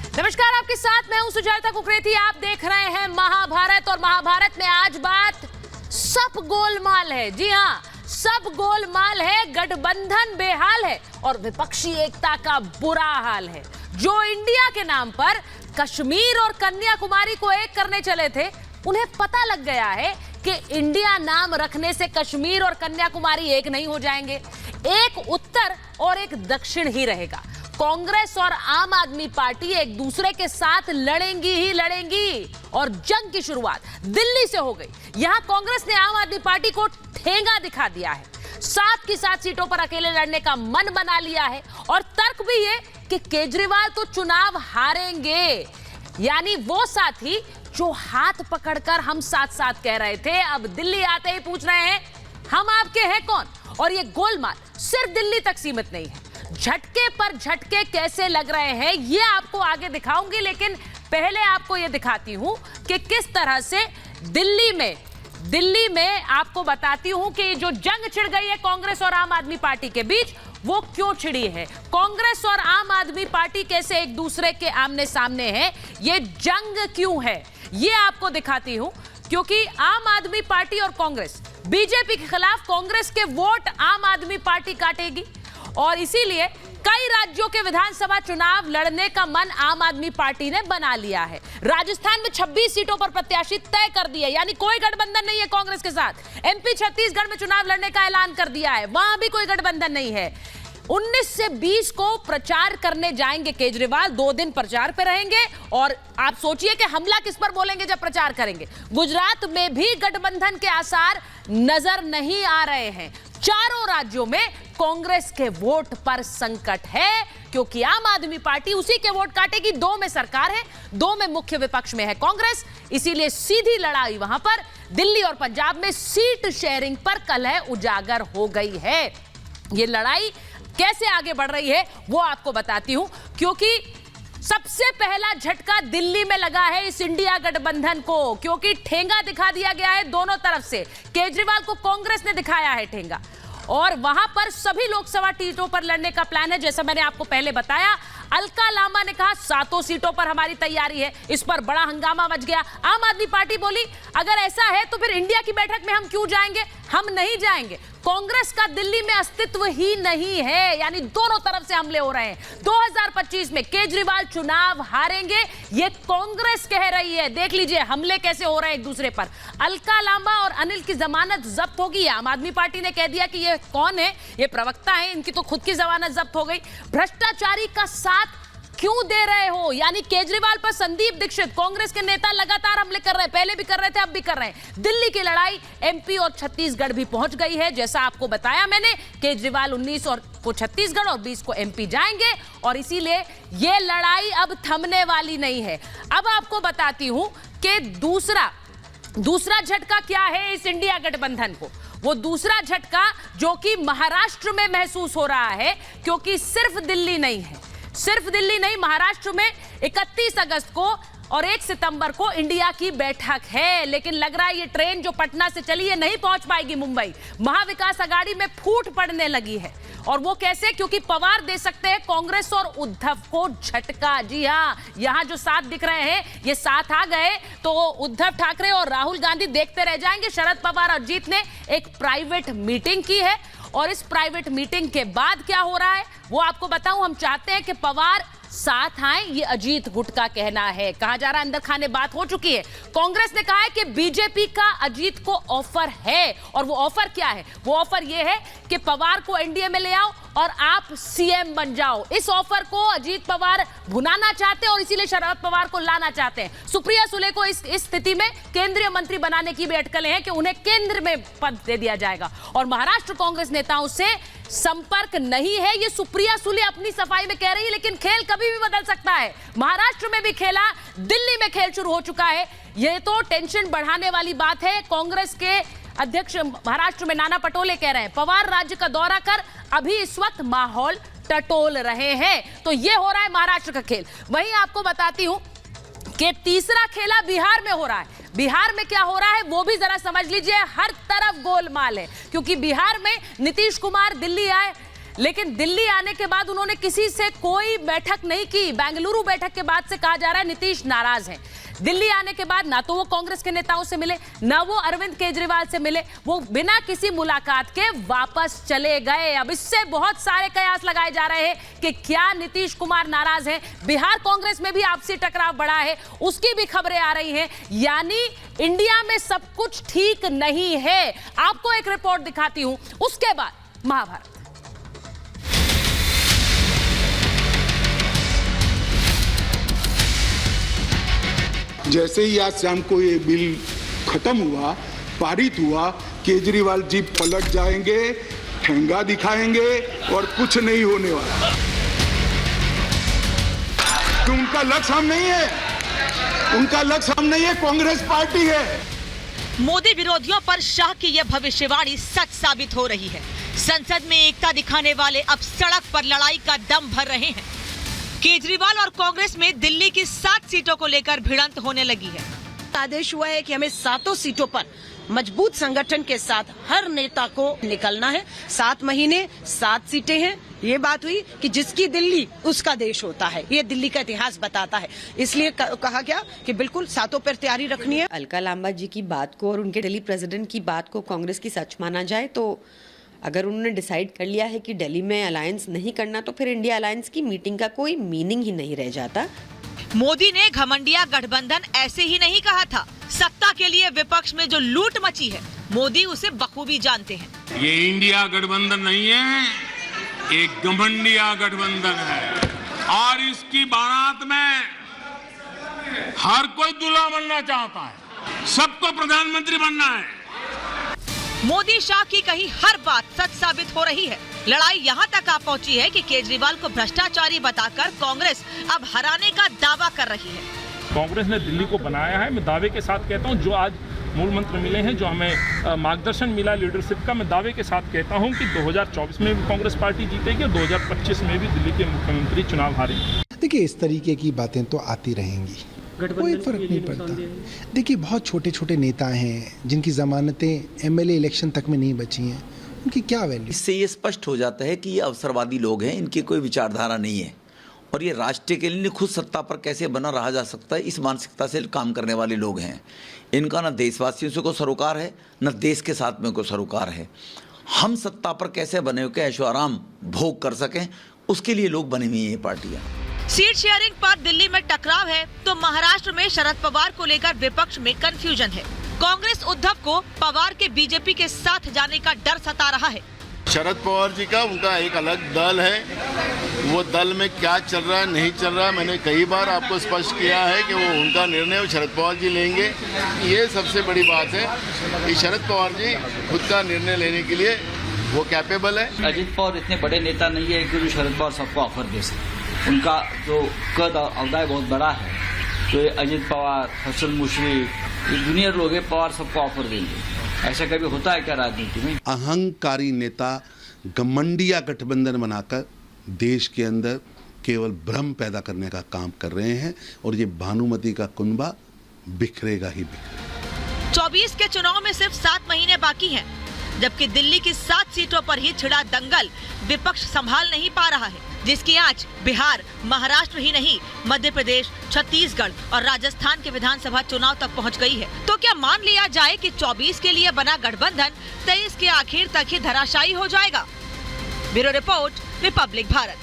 नमस्कार, आपके साथ मैं हूं सुजाता कुकरेती। आप देख रहे हैं महाभारत और महाभारत में आज बात सब गोलमाल है। जी हां, सब गोलमाल है, गठबंधन बेहाल है और विपक्षी एकता का बुरा हाल है। जो इंडिया के नाम पर कश्मीर और कन्याकुमारी को एक करने चले थे, उन्हें पता लग गया है कि इंडिया नाम रखने से कश्मीर और कन्याकुमारी एक नहीं हो जाएंगे। एक उत्तर और एक दक्षिण ही रहेगा। कांग्रेस और आम आदमी पार्टी एक दूसरे के साथ लड़ेंगी ही लड़ेंगी और जंग की शुरुआत दिल्ली से हो गई। यहां कांग्रेस ने आम आदमी पार्टी को ठेंगा दिखा दिया है। 7 की 7 सीटों पर अकेले लड़ने का मन बना लिया है और तर्क भी है कि केजरीवाल तो चुनाव हारेंगे। यानी वो साथी जो हाथ पकड़कर हम साथ साथ कह रहे थे, अब दिल्ली आते ही पूछ रहे हैं हम आपके हैं कौन। और ये गोलमाल सिर्फ दिल्ली तक सीमित नहीं है, झटके पर झटके कैसे लग रहे हैं ये आपको आगे दिखाऊंगी, लेकिन पहले आपको ये दिखाती हूं कि किस तरह से दिल्ली में आपको बताती हूं कि जो जंग छिड़ गई है कांग्रेस और आम आदमी पार्टी के बीच, वो क्यों छिड़ी है। कांग्रेस और आम आदमी पार्टी कैसे एक दूसरे के आमने सामने हैं, ये जंग क्यों है ये आपको दिखाती हूं। क्योंकि आम आदमी पार्टी और कांग्रेस, बीजेपी के खिलाफ कांग्रेस के वोट आम आदमी पार्टी काटेगी और इसीलिए कई राज्यों के विधानसभा चुनाव लड़ने का मन आम आदमी पार्टी ने बना लिया है। राजस्थान में 26 सीटों पर प्रत्याशी तय कर दिए, यानी कोई गठबंधन नहीं है कांग्रेस के साथ। एमपी छत्तीसगढ़ में चुनाव लड़ने का ऐलान कर दिया है, वहां भी कोई गठबंधन नहीं है। 19 से 20 को प्रचार करने जाएंगे केजरीवाल, 2 दिन प्रचार पे रहेंगे और आप सोचिए कि हमला किस पर बोलेंगे जब प्रचार करेंगे। गुजरात में भी गठबंधन के आसार नजर नहीं आ रहे हैं। चारों राज्यों में कांग्रेस के वोट पर संकट है क्योंकि आम आदमी पार्टी उसी के वोट काटेगी। 2 में सरकार है, 2 में मुख्य विपक्ष में है कांग्रेस, इसीलिए सीधी लड़ाई वहां पर दिल्ली और पंजाब में सीट शेयरिंग पर कलह उजागर हो गई है। ये लड़ाई कैसे आगे बढ़ रही है वो आपको बताती हूं, क्योंकि सबसे पहला झटका दिल्ली में लगा है इस इंडिया गठबंधन को, क्योंकि ठेंगा दिखा दिया गया है दोनों तरफ से। केजरीवाल को कांग्रेस ने दिखाया है ठेंगा और वहां पर सभी लोकसभा सीटों पर लड़ने का प्लान है। जैसा मैंने आपको पहले बताया, अलका लांबा ने कहा 7 सीटों पर हमारी तैयारी है। इस पर बड़ा हंगामा मच गया। आम आदमी पार्टी बोली अगर ऐसा है तो फिर इंडिया की बैठक में हम क्यों जाएंगे, हम नहीं जाएंगे। कांग्रेस का दिल्ली में अस्तित्व ही नहीं है, यानी दोनों तरफ से हमले हो रहे हैं। 2025 में केजरीवाल चुनाव हारेंगे ये कांग्रेस कह रही है। देख लीजिए हमले कैसे हो रहे हैं एक दूसरे पर। अलका लांबा और अनिल की जमानत जब्त होगी। आम आदमी पार्टी ने कह दिया कि ये कौन है, ये प्रवक्ता है, इनकी तो खुद की जमानत जब्त हो गई। भ्रष्टाचारी का साथ क्यों दे रहे हो, यानी केजरीवाल पर संदीप दीक्षित, कांग्रेस के नेता लगातार हमले कर रहे हैं, पहले भी कर रहे थे अब भी कर रहे हैं। दिल्ली की लड़ाई एमपी और छत्तीसगढ़ भी पहुंच गई है। जैसा आपको बताया मैंने, केजरीवाल 19 को छत्तीसगढ़ और 20 को एमपी जाएंगे और इसीलिए यह लड़ाई अब थमने वाली नहीं है। अब आपको बताती हूं कि दूसरा झटका क्या है इस इंडिया गठबंधन को। वो दूसरा झटका जो कि महाराष्ट्र में महसूस हो रहा है, क्योंकि सिर्फ दिल्ली नहीं, महाराष्ट्र में 31 अगस्त को और 1 सितंबर को इंडिया की बैठक है। लेकिन लग रहा है ये ट्रेन जो पटना से चली है नहीं पहुंच पाएगी मुंबई। महाविकास आघाड़ी में फूट पड़ने लगी है और वो कैसे, क्योंकि पवार दे सकते हैं कांग्रेस और उद्धव को झटका। जी हां, यहां जो 7 दिख रहे हैं ये 7 आ गए तो उद्धव ठाकरे और राहुल गांधी देखते रह जाएंगे। शरद पवार और अजीत ने एक प्राइवेट मीटिंग की है और इस प्राइवेट मीटिंग के बाद क्या हो रहा है वो आपको बताऊं। हम चाहते हैं कि पवार साथ आए, ये अजीत गुट का कहना है। कहा जा रहा है अंदर खाने बात हो चुकी है। कांग्रेस ने कहा है कि बीजेपी का अजीत को ऑफर है और वो ऑफर क्या है, वो ऑफर ये है कि पवार को एनडीए में ले आओ और आप सीएम बन जाओ। इस ऑफर को अजीत पवार भुनाना चाहते हैं और इसीलिए शरद पवार को लाना चाहते हैं। सुप्रिया सुले को इस स्थिति में केंद्रीय मंत्री बनाने की भी अटकलें हैं कि उन्हें केंद्र में पद दे दिया जाएगा। और महाराष्ट्र कांग्रेस नेताओं से संपर्क नहीं है, ये सुप्रिया सुले अपनी सफाई में कह रही है, लेकिन खेल कभी भी बदल सकता है। महाराष्ट्र में भी खेला, दिल्ली में खेल शुरू हो चुका है। ये तो टेंशन बढ़ाने वाली बात है। कांग्रेस के अध्यक्ष महाराष्ट्र में नाना पटोले कह रहे हैं पवार राज्य का दौरा कर अभी इस वक्त माहौल टटोल रहे हैं। तो ये हो रहा है महाराष्ट्र का खेल। वहीं आपको बताती हूं कि तीसरा खेला बिहार में हो रहा है। बिहार में क्या हो रहा है वो भी जरा समझ लीजिए। हर तरफ गोलमाल है, क्योंकि बिहार में नीतीश कुमार दिल्ली आए, लेकिन दिल्ली आने के बाद उन्होंने किसी से कोई बैठक नहीं की। बेंगलुरु बैठक के बाद से कहा जा रहा है नीतीश नाराज है। दिल्ली आने के बाद ना तो वो कांग्रेस के नेताओं से मिले, ना वो अरविंद केजरीवाल से मिले, वो बिना किसी मुलाकात के वापस चले गए। अब इससे बहुत सारे कयास लगाए जा रहे हैं कि क्या नीतीश कुमार नाराज है। बिहार कांग्रेस में भी आपसी टकराव बढ़ा है, उसकी भी खबरें आ रही हैं। यानी इंडिया में सब कुछ ठीक नहीं है। आपको एक रिपोर्ट दिखाती हूं, उसके बाद महाभारत। जैसे ही आज शाम को ये बिल खत्म हुआ, पारित हुआ, केजरीवाल जी पलट जाएंगे, ठेंगा दिखाएंगे और कुछ नहीं होने वाला। तो उनका लक्ष्य हम नहीं है, उनका लक्ष्य हम नहीं है, कांग्रेस पार्टी है। मोदी विरोधियों पर शाह की यह भविष्यवाणी सच साबित हो रही है। संसद में एकता दिखाने वाले अब सड़क पर लड़ाई का दम भर रहे हैं। केजरीवाल और कांग्रेस में दिल्ली की 7 सीटों को लेकर भिड़ंत होने लगी है। आदेश हुआ है कि हमें 7 सीटों पर मजबूत संगठन के साथ हर नेता को निकलना है। 7 महीने 7 सीटें हैं। ये बात हुई कि जिसकी दिल्ली उसका देश होता है, ये दिल्ली का इतिहास बताता है। इसलिए कहा गया कि बिल्कुल 7 पर तैयारी रखनी है। अलका लांबा जी की बात को और उनके दिल्ली प्रेसिडेंट की बात को कांग्रेस की सच माना जाए तो अगर उन्होंने डिसाइड कर लिया है कि दिल्ली में अलायंस नहीं करना तो फिर इंडिया अलायंस की मीटिंग का कोई मीनिंग ही नहीं रह जाता। मोदी ने घमंडिया गठबंधन ऐसे ही नहीं कहा था। सत्ता के लिए विपक्ष में जो लूट मची है, मोदी उसे बखूबी जानते हैं। ये इंडिया गठबंधन नहीं है, एक घमंडिया गठबंधन है और इसकी बारात में हर कोई दूल्हा बनना चाहता है, सबको प्रधानमंत्री बनना है। मोदी शाह की कही हर बात सच साबित हो रही है। लड़ाई यहाँ तक आ पहुँची है कि केजरीवाल को भ्रष्टाचारी बताकर कांग्रेस अब हराने का दावा कर रही है। कांग्रेस ने दिल्ली को बनाया है। मैं दावे के साथ कहता हूँ, जो आज मूल मंत्र मिले हैं, जो हमें मार्गदर्शन मिला लीडरशिप का, मैं दावे के साथ कहता हूँ कि 2024 में भी कांग्रेस पार्टी जीतेगी और 2025 में भी दिल्ली के मुख्यमंत्री चुनाव हारेंगे। देखिए, इस तरीके की बातें तो आती रहेंगी, कोई फर्क नहीं पड़ता। देखिए, बहुत छोटे छोटे नेता हैं जिनकी जमानतें एमएलए इलेक्शन तक में नहीं बची हैं, उनकी क्या वैल्यू। इससे ये स्पष्ट हो जाता है कि ये अवसरवादी लोग हैं, इनकी कोई विचारधारा नहीं है और ये राष्ट्र के लिए खुद सत्ता पर कैसे बना रहा जा सकता है, इस मानसिकता से काम करने वाले लोग हैं। इनका न देशवासियों से कोई सरोकार है, न देश के साथ में कोई सरोकार है। हम सत्ता पर कैसे बने हो के ऐशो आराम भोग कर सकें, उसके लिए लोग बनी हुई हैं ये पार्टियाँ। सीट शेयरिंग पर दिल्ली में टकराव है तो महाराष्ट्र में शरद पवार को लेकर विपक्ष में कंफ्यूजन है। कांग्रेस उद्धव को पवार के बीजेपी के साथ जाने का डर सता रहा है। शरद पवार जी का उनका एक अलग दल है, वो दल में क्या चल रहा है नहीं चल रहा है, मैंने कई बार आपको स्पष्ट किया है कि वो उनका निर्णय शरद पवार जी लेंगे। ये सबसे बड़ी बात है कि शरद पवार जी खुद का निर्णय लेने के लिए वो कैपेबल है। अजित पवार इतने बड़े नेता नहीं है कि जो शरद पवार सबको ऑफर दे सके। उनका जो कद अवदाय बहुत बड़ा है, तो अजित पवार, हसन मुश्रीफ, जूनियर लोग हैं, पवार सबको ऑफर देंगे। ऐसा कभी होता है क्या राजनीति में? अहंकारी नेता घमंडिया गठबंधन बनाकर देश के अंदर केवल भ्रम पैदा करने का काम कर रहे हैं और ये भानुमति का कुनबा बिखरेगा ही बिखरेगा। 24 के चुनाव में सिर्फ 7 महीने बाकी हैं, जबकि दिल्ली की 7 सीटों पर ही छिड़ा दंगल विपक्ष संभाल नहीं पा रहा है, जिसकी आंच बिहार, महाराष्ट्र ही नहीं, मध्य प्रदेश, छत्तीसगढ़ और राजस्थान के विधानसभा चुनाव तक पहुंच गई है। तो क्या मान लिया जाए कि 24 के लिए बना गठबंधन 23 के आखिर तक ही धराशायी हो जाएगा? Bureau report, Republic Bharat.